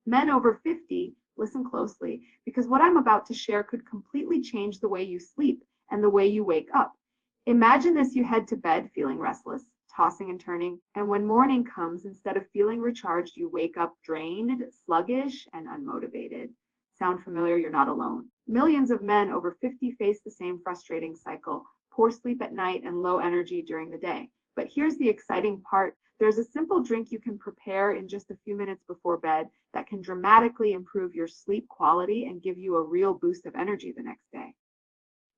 Men over 50, listen closely, because what I'm about to share could completely change the way you sleep and the way you wake up. Imagine this: you head to bed feeling restless, tossing and turning, and when morning comes, instead of feeling recharged, you wake up drained, sluggish, and unmotivated. Sound familiar? You're not alone. Millions of men over 50 face the same frustrating cycle: poor sleep at night and low energy during the day. But here's the exciting part: there's a simple drink you can prepare in just a few minutes before bed that can dramatically improve your sleep quality and give you a real boost of energy the next day.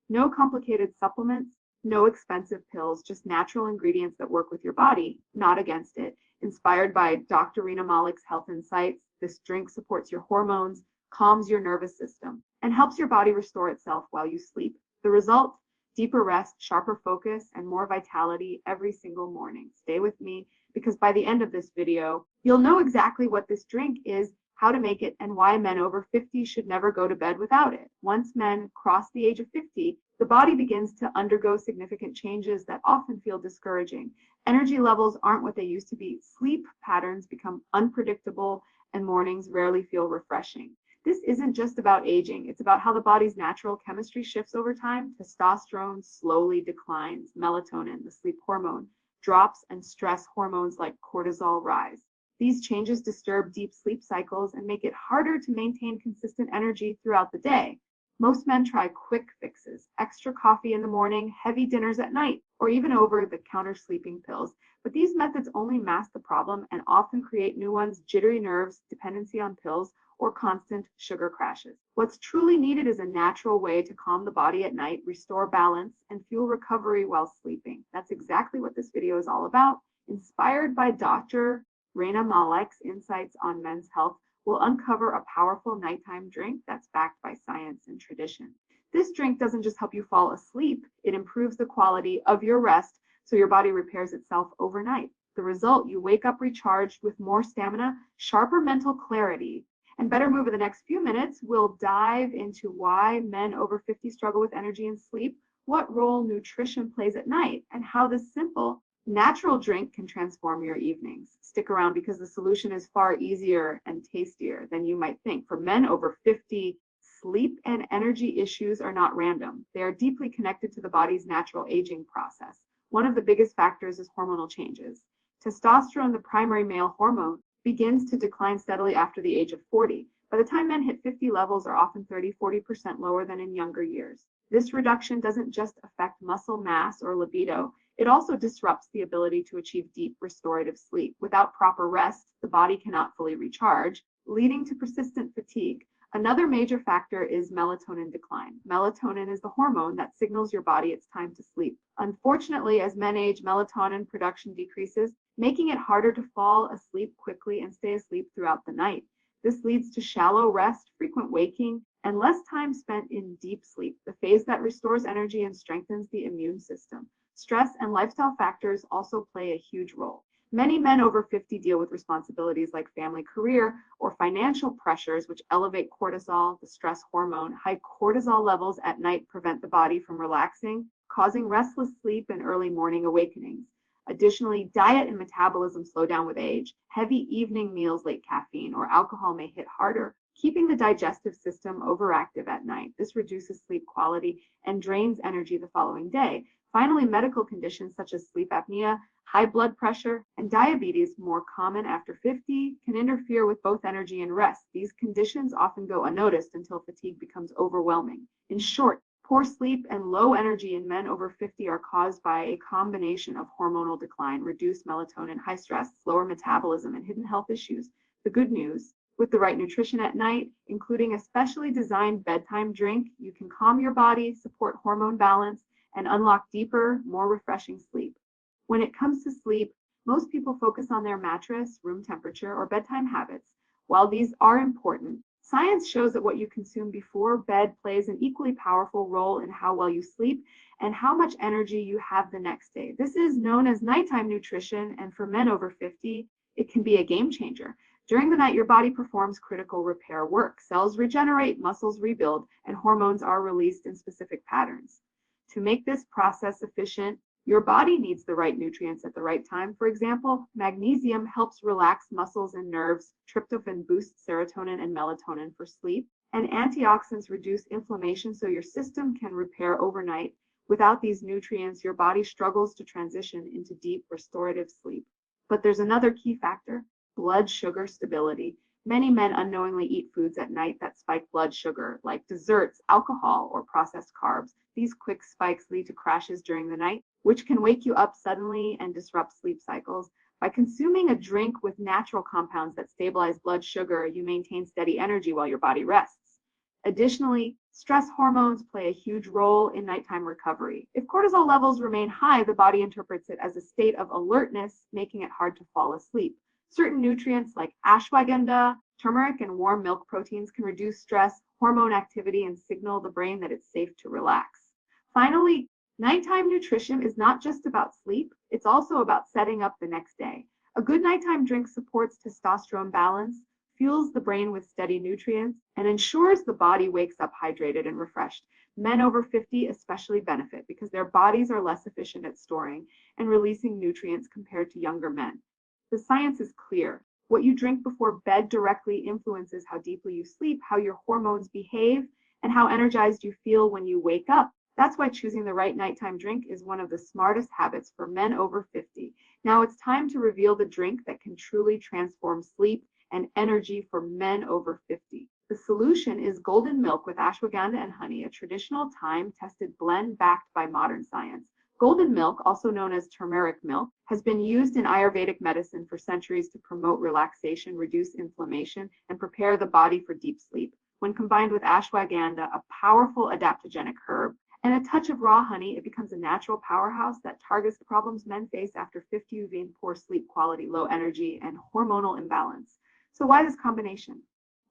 No complicated supplements, no expensive pills, just natural ingredients that work with your body, not against it. Inspired by Dr. Rena Malik's health insights, this drink supports your hormones, calms your nervous system, and helps your body restore itself while you sleep. The result: deeper rest, sharper focus, and more vitality every single morning. Stay with me, because by the end of this video, you'll know exactly what this drink is, how to make it, and why men over 50 should never go to bed without it. Once men cross the age of 50, the body begins to undergo significant changes that often feel discouraging. Energy levels aren't what they used to be, sleep patterns become unpredictable, and mornings rarely feel refreshing. This isn't just about aging, it's about how the body's natural chemistry shifts over time. Testosterone slowly declines, melatonin, the sleep hormone, drops, and stress hormones like cortisol rise. These changes disturb deep sleep cycles and make it harder to maintain consistent energy throughout the day. Most men try quick fixes: extra coffee in the morning, heavy dinners at night, or even over-the-counter sleeping pills. But these methods only mask the problem and often create new ones: jittery nerves, dependency on pills, or constant sugar crashes. What's truly needed is a natural way to calm the body at night, restore balance, and fuel recovery while sleeping. That's exactly what this video is all about. Inspired by Dr. Rena Malik's insights on men's health, we'll uncover a powerful nighttime drink that's backed by science and tradition. This drink doesn't just help you fall asleep, it improves the quality of your rest so your body repairs itself overnight. The result: you wake up recharged with more stamina, sharper mental clarity, and better mood. In the next few minutes, we'll dive into why men over 50 struggle with energy and sleep, what role nutrition plays at night, and how this simple, natural drink can transform your evenings. Stick around, because the solution is far easier and tastier than you might think. For men over 50, sleep and energy issues are not random. They are deeply connected to the body's natural aging process. One of the biggest factors is hormonal changes. Testosterone, the primary male hormone, begins to decline steadily after the age of 40. By the time men hit 50, levels are often 30–40% lower than in younger years. This reduction doesn't just affect muscle mass or libido, it also disrupts the ability to achieve deep restorative sleep. Without proper rest, the body cannot fully recharge, leading to persistent fatigue. Another major factor is melatonin decline. Melatonin is the hormone that signals your body it's time to sleep. Unfortunately, as men age, melatonin production decreases, making it harder to fall asleep quickly and stay asleep throughout the night. This leads to shallow rest, frequent waking, and less time spent in deep sleep, the phase that restores energy and strengthens the immune system. Stress and lifestyle factors also play a huge role. Many men over 50 deal with responsibilities like family, career, or financial pressures, which elevate cortisol, the stress hormone. High cortisol levels at night prevent the body from relaxing, causing restless sleep and early morning awakenings. Additionally, diet and metabolism slow down with age. Heavy evening meals, late caffeine, or alcohol may hit harder, keeping the digestive system overactive at night. This reduces sleep quality and drains energy the following day. Finally, medical conditions such as sleep apnea, high blood pressure, and diabetes, more common after 50, can interfere with both energy and rest. These conditions often go unnoticed until fatigue becomes overwhelming. In short, poor sleep and low energy in men over 50 are caused by a combination of hormonal decline, reduced melatonin, high stress, slower metabolism, and hidden health issues. The good news: with the right nutrition at night, including a specially designed bedtime drink, you can calm your body, support hormone balance, and unlock deeper, more refreshing sleep. When it comes to sleep, most people focus on their mattress, room temperature, or bedtime habits. While these are important, science shows that what you consume before bed plays an equally powerful role in how well you sleep and how much energy you have the next day. This is known as nighttime nutrition, and for men over 50, it can be a game changer. During the night, your body performs critical repair work. Cells regenerate, muscles rebuild, and hormones are released in specific patterns. To make this process efficient, Your body needs the right nutrients at the right time. For example, magnesium helps relax muscles and nerves, tryptophan boosts serotonin and melatonin for sleep, and antioxidants reduce inflammation so your system can repair overnight. Without these nutrients, your body struggles to transition into deep restorative sleep. But there's another key factor: blood sugar stability. Many men unknowingly eat foods at night that spike blood sugar, like desserts, alcohol, or processed carbs. These quick spikes lead to crashes during the night, which can wake you up suddenly and disrupt sleep cycles. By consuming a drink with natural compounds that stabilize blood sugar, you maintain steady energy while your body rests. Additionally, stress hormones play a huge role in nighttime recovery. If cortisol levels remain high, the body interprets it as a state of alertness, making it hard to fall asleep. Certain nutrients like ashwagandha, turmeric, and warm milk proteins can reduce stress, hormone activity, and signal the brain that it's safe to relax. Finally, nighttime nutrition is not just about sleep, it's also about setting up the next day. A good nighttime drink supports testosterone balance, fuels the brain with steady nutrients, and ensures the body wakes up hydrated and refreshed. Men over 50 especially benefit because their bodies are less efficient at storing and releasing nutrients compared to younger men. The science is clear. What you drink before bed directly influences how deeply you sleep, how your hormones behave, and how energized you feel when you wake up. That's why choosing the right nighttime drink is one of the smartest habits for men over 50. Now it's time to reveal the drink that can truly transform sleep and energy for men over 50. The solution is golden milk with ashwagandha and honey, a traditional time-tested blend backed by modern science. Golden milk, also known as turmeric milk, has been used in Ayurvedic medicine for centuries to promote relaxation, reduce inflammation, and prepare the body for deep sleep. When combined with ashwagandha, a powerful adaptogenic herb, and a touch of raw honey, it becomes a natural powerhouse that targets the problems men face after 50 being poor sleep quality, low energy, and hormonal imbalance. So why this combination?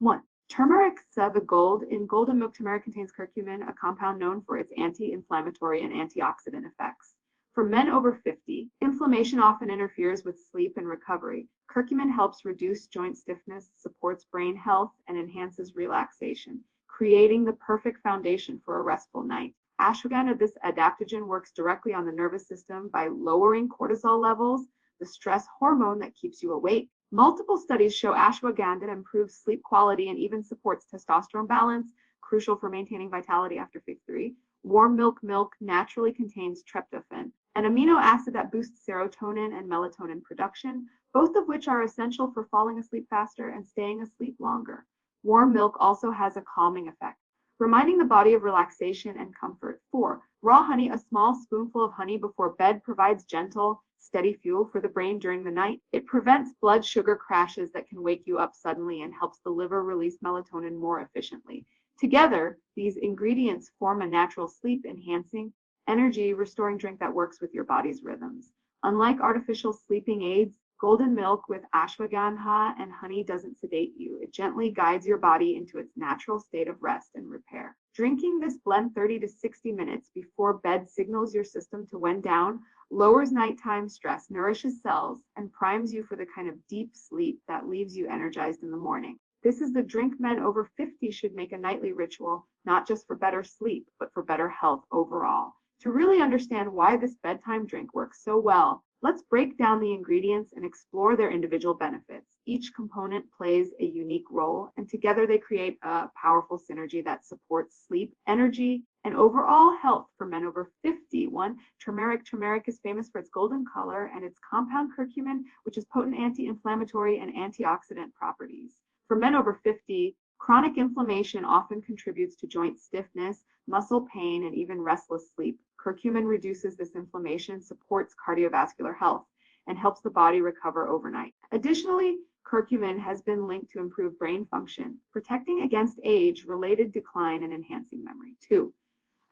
1. Turmeric the gold. In golden milk, turmeric contains curcumin, a compound known for its anti-inflammatory and antioxidant effects. For men over 50, inflammation often interferes with sleep and recovery. Curcumin helps reduce joint stiffness, supports brain health, and enhances relaxation, creating the perfect foundation for a restful night. Ashwagandha, this adaptogen, works directly on the nervous system by lowering cortisol levels, the stress hormone that keeps you awake. Multiple studies show ashwagandha improves sleep quality and even supports testosterone balance, crucial for maintaining vitality after 53. Warm milk naturally contains tryptophan, an amino acid that boosts serotonin and melatonin production, both of which are essential for falling asleep faster and staying asleep longer. Warm milk also has a calming effect, reminding the body of relaxation and comfort. 4. Raw honey, a small spoonful of honey before bed provides gentle, steady fuel for the brain during the night. It prevents blood sugar crashes that can wake you up suddenly and helps the liver release melatonin more efficiently. Together, these ingredients form a natural sleep-enhancing, energy-restoring drink that works with your body's rhythms. Unlike artificial sleeping aids, golden milk with ashwagandha and honey doesn't sedate you. It gently guides your body into its natural state of rest and repair. Drinking this blend 30 to 60 minutes before bed signals your system to wind down, lowers nighttime stress, nourishes cells, and primes you for the kind of deep sleep that leaves you energized in the morning. This is the drink men over 50 should make a nightly ritual, not just for better sleep, but for better health overall. To really understand why this bedtime drink works so well, let's break down the ingredients and explore their individual benefits. Each component plays a unique role, and together they create a powerful synergy that supports sleep, energy, and overall health for men over 50. 1. Turmeric. Turmeric is famous for its golden color and its compound curcumin, which is potent anti-inflammatory and antioxidant properties. For men over 50, chronic inflammation often contributes to joint stiffness, muscle pain, and even restless sleep. Curcumin reduces this inflammation, supports cardiovascular health, and helps the body recover overnight. Additionally, curcumin has been linked to improved brain function, protecting against age-related decline and enhancing memory. 2.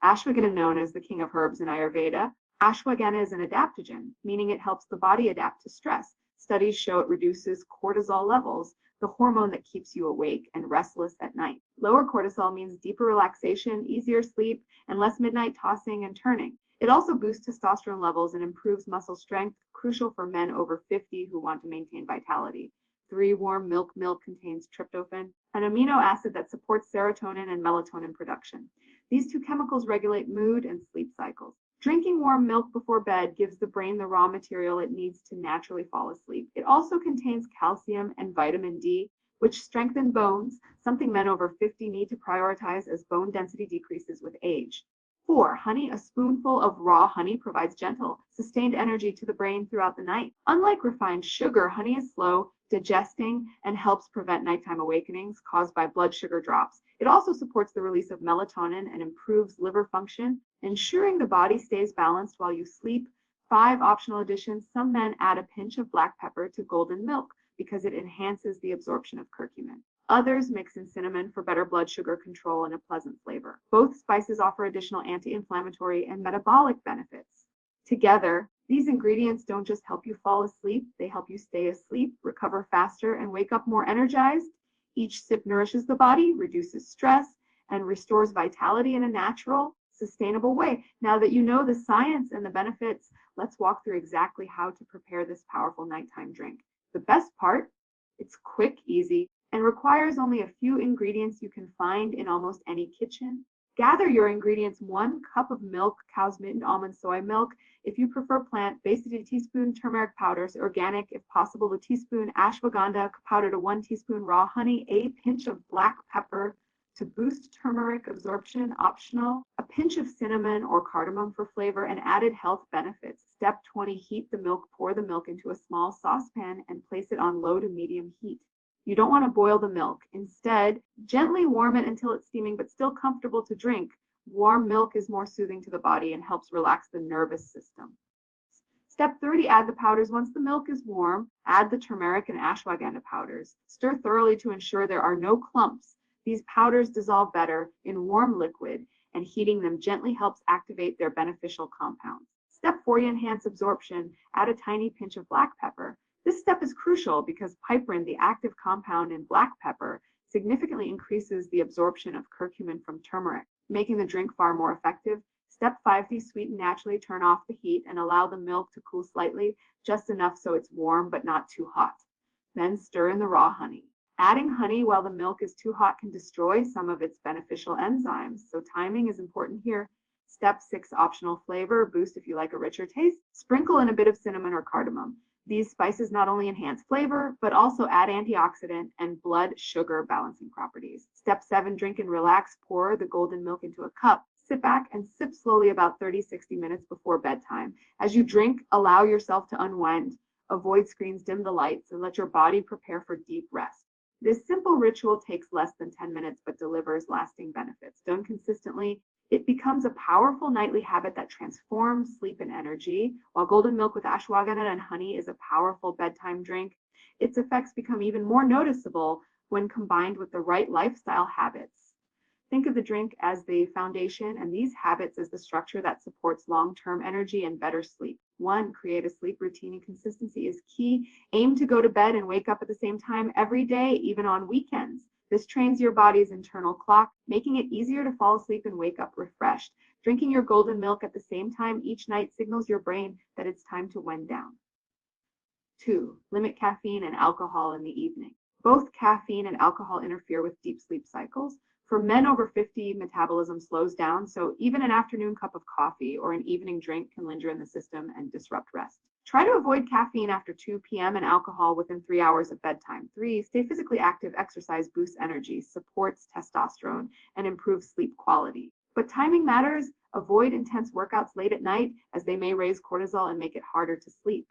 Ashwagandha, known as the king of herbs in Ayurveda, ashwagandha is an adaptogen, meaning it helps the body adapt to stress. Studies show it reduces cortisol levels, the hormone that keeps you awake and restless at night. Lower cortisol means deeper relaxation, easier sleep, and less midnight tossing and turning. It also boosts testosterone levels and improves muscle strength, crucial for men over 50 who want to maintain vitality. 3. Warm milk contains tryptophan, an amino acid that supports serotonin and melatonin production. These two chemicals regulate mood and sleep cycles. Drinking warm milk before bed gives the brain the raw material it needs to naturally fall asleep. It also contains calcium and vitamin D, which strengthen bones, something men over 50 need to prioritize as bone density decreases with age. 4. Honey. A spoonful of raw honey provides gentle, sustained energy to the brain throughout the night. Unlike refined sugar, honey is slow, digesting, and helps prevent nighttime awakenings caused by blood sugar drops. It also supports the release of melatonin and improves liver function, ensuring the body stays balanced while you sleep. 5. Optional additions. Some men add a pinch of black pepper to golden milk because it enhances the absorption of curcumin. Others mix in cinnamon for better blood sugar control and a pleasant flavor. Both spices offer additional anti-inflammatory and metabolic benefits. Together, these ingredients don't just help you fall asleep, they help you stay asleep, recover faster, and wake up more energized. Each sip nourishes the body, reduces stress, and restores vitality in a natural, sustainable way. Now that you know the science and the benefits, let's walk through exactly how to prepare this powerful nighttime drink. The best part, it's quick, easy, and requires only a few ingredients you can find in almost any kitchen. Gather your ingredients: 1 cup of milk, cow's mint, almond, soy milk. If you prefer plant, basically a teaspoon turmeric powder, organic if possible, a teaspoon ashwagandha powder to 1 teaspoon raw honey, a pinch of black pepper to boost turmeric absorption, optional, a pinch of cinnamon or cardamom for flavor and added health benefits. Step 20, heat the milk. Pour the milk into a small saucepan and place it on low to medium heat. You don't want to boil the milk. Instead, gently warm it until it's steaming but still comfortable to drink. Warm milk is more soothing to the body and helps relax the nervous system. Step 30, add the powders. Once the milk is warm, add the turmeric and ashwagandha powders. Stir thoroughly to ensure there are no clumps. These powders dissolve better in warm liquid, and heating them gently helps activate their beneficial compounds. Step 40, enhance absorption. Add a tiny pinch of black pepper. This step is crucial because piperine, the active compound in black pepper, significantly increases the absorption of curcumin from turmeric, making the drink far more effective. Step 5, desweeten naturally. Turn off the heat and allow the milk to cool slightly, just enough so it's warm but not too hot. Then stir in the raw honey. Adding honey while the milk is too hot can destroy some of its beneficial enzymes, so timing is important here. Step 6, optional flavor. Boost if you like a richer taste. Sprinkle in a bit of cinnamon or cardamom. These spices not only enhance flavor, but also add antioxidant and blood sugar balancing properties. Step 7, drink and relax. Pour the golden milk into a cup. Sit back and sip slowly about 30-60 minutes before bedtime. As you drink, allow yourself to unwind. Avoid screens, dim the lights, and let your body prepare for deep rest. This simple ritual takes less than 10 minutes but delivers lasting benefits. Done consistently, it becomes a powerful nightly habit that transforms sleep and energy. While golden milk with ashwagandha and honey is a powerful bedtime drink, its effects become even more noticeable when combined with the right lifestyle habits. Think of the drink as the foundation and these habits as the structure that supports long-term energy and better sleep. 1, create a sleep routine, and consistency is key. Aim to go to bed and wake up at the same time every day, even on weekends. This trains your body's internal clock, making it easier to fall asleep and wake up refreshed. Drinking your golden milk at the same time each night signals your brain that it's time to wind down. 2, limit caffeine and alcohol in the evening. Both caffeine and alcohol interfere with deep sleep cycles. For men over 50, metabolism slows down, so even an afternoon cup of coffee or an evening drink can linger in the system and disrupt rest. Try to avoid caffeine after 2 p.m. and alcohol within 3 hours of bedtime. 3, stay physically active. Exercise boosts energy, supports testosterone, and improves sleep quality. But timing matters. Avoid intense workouts late at night as they may raise cortisol and make it harder to sleep.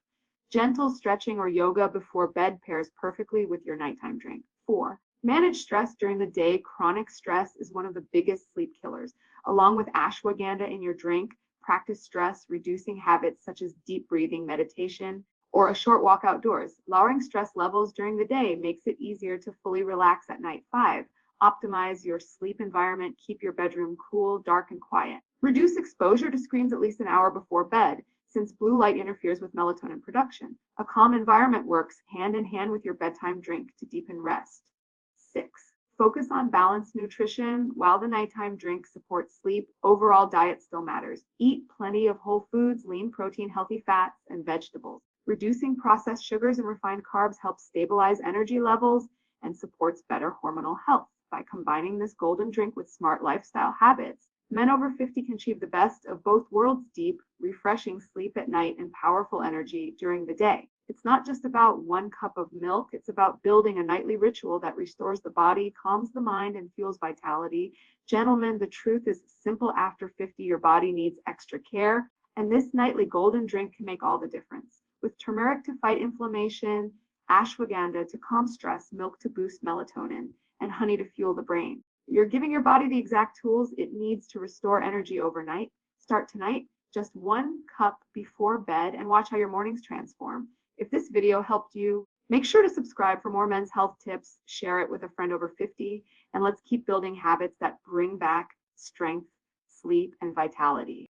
Gentle stretching or yoga before bed pairs perfectly with your nighttime drink. 4, manage stress during the day. Chronic stress is one of the biggest sleep killers. Along with ashwagandha in your drink, practice stress reducing habits such as deep breathing, meditation, or a short walk outdoors. Lowering stress levels during the day makes it easier to fully relax at night. 5, optimize your sleep environment. Keep your bedroom cool, dark, and quiet. Reduce exposure to screens at least an hour before bed, since blue light interferes with melatonin production. A calm environment works hand in hand with your bedtime drink to deepen rest. 6, focus on balanced nutrition. While the nighttime drink supports sleep, overall diet still matters. Eat plenty of whole foods, lean protein, healthy fats, and vegetables. Reducing processed sugars and refined carbs helps stabilize energy levels and supports better hormonal health. By combining this golden drink with smart lifestyle habits, Men over 50 can achieve the best of both worlds: deep, refreshing sleep at night and powerful energy during the day. It's not just about one cup of milk, it's about building a nightly ritual that restores the body, calms the mind, and fuels vitality. Gentlemen, the truth is simple: after 50, your body needs extra care, and this nightly golden drink can make all the difference. With turmeric to fight inflammation, ashwagandha to calm stress, milk to boost melatonin, and honey to fuel the brain. You're giving your body the exact tools it needs to restore energy overnight. Start tonight, just 1 cup before bed, and watch how your mornings transform. If this video helped you, make sure to subscribe for more men's health tips, share it with a friend over 50, and let's keep building habits that bring back strength, sleep, and vitality.